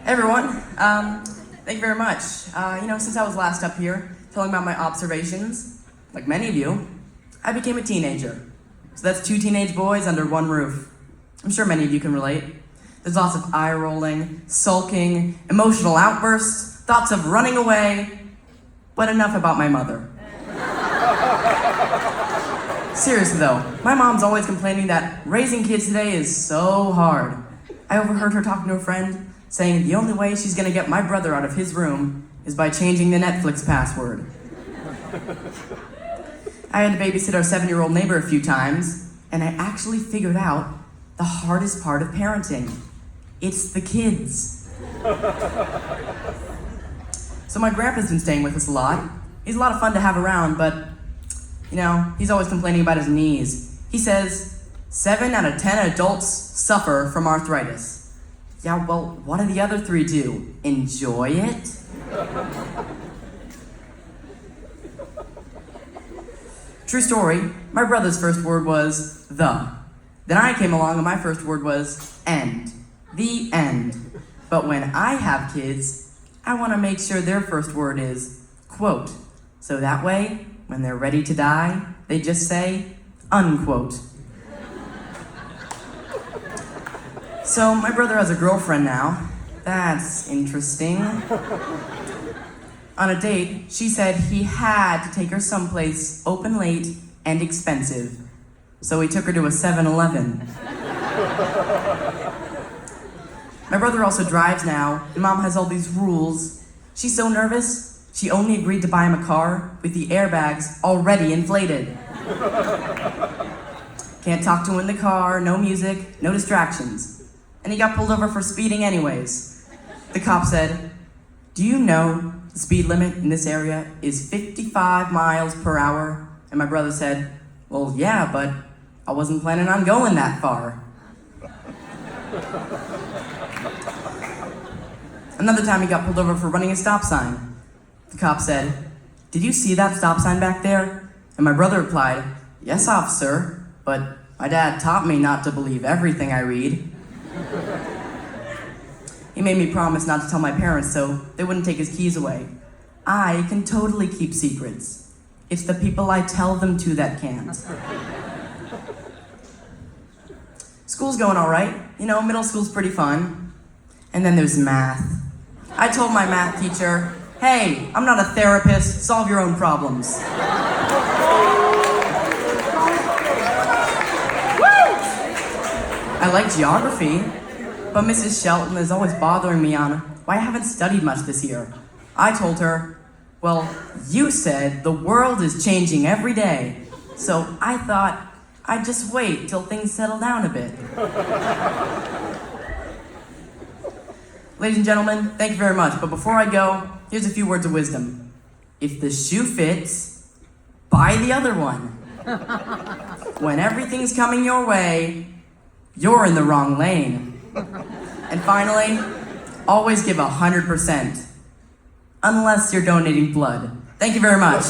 Hey everyone, thank you very much. Since I was last up here telling about my observations, like many of you, I became a teenager. So that's 2 teenage boys under one roof. I'm sure many of you can relate. There's lots of eye rolling, sulking, emotional outbursts, thoughts of running away, but enough about my mother. Seriously though, my mom's always complaining that raising kids today is so hard. I overheard her talking to a friend, saying the only way she's gonna get my brother out of his room is by changing the Netflix password. I had to babysit our 7-year-old neighbor a few times, and I actually figured out the hardest part of parenting. It's the kids. So my grandpa's been staying with us a lot. He's a lot of fun to have around, but, he's always complaining about his knees. He says 7 out of 10 adults suffer from arthritis. Yeah, well, what do the other 3 do? Enjoy it? True story, my brother's first word was the. Then I came along and my first word was end. The end. But when I have kids, I want to make sure their first word is quote. So that way, when they're ready to die, they just say unquote. So my brother has a girlfriend now. That's interesting. On a date, she said he had to take her someplace open late and expensive. So he took her to a 7-Eleven. My brother also drives now, and Mom has all these rules. She's so nervous, she only agreed to buy him a car with the airbags already inflated. Can't talk to him in the car, no music, no distractions. And he got pulled over for speeding anyways. The cop said, "Do you know the speed limit in this area is 55 miles per hour?" And my brother said, "Well, yeah, but I wasn't planning on going that far." Another time he got pulled over for running a stop sign. The cop said, "Did you see that stop sign back there?" And my brother replied, "Yes, officer, but my dad taught me not to believe everything I read." He made me promise not to tell my parents so they wouldn't take his keys away. I can totally keep secrets. It's the people I tell them to that can't. School's going all right. Middle school's pretty fun. And then there's math. I told my math teacher, "Hey, I'm not a therapist, solve your own problems." I like geography, but Mrs. Shelton is always bothering me on why I haven't studied much this year. I told her, "Well, you said the world is changing every day, so I thought I'd just wait till things settle down a bit." Ladies and gentlemen, thank you very much, but before I go, here's a few words of wisdom. If the shoe fits, buy the other one. When everything's coming your way, you're in the wrong lane. And finally, always give 100%. Unless you're donating blood. Thank you very much.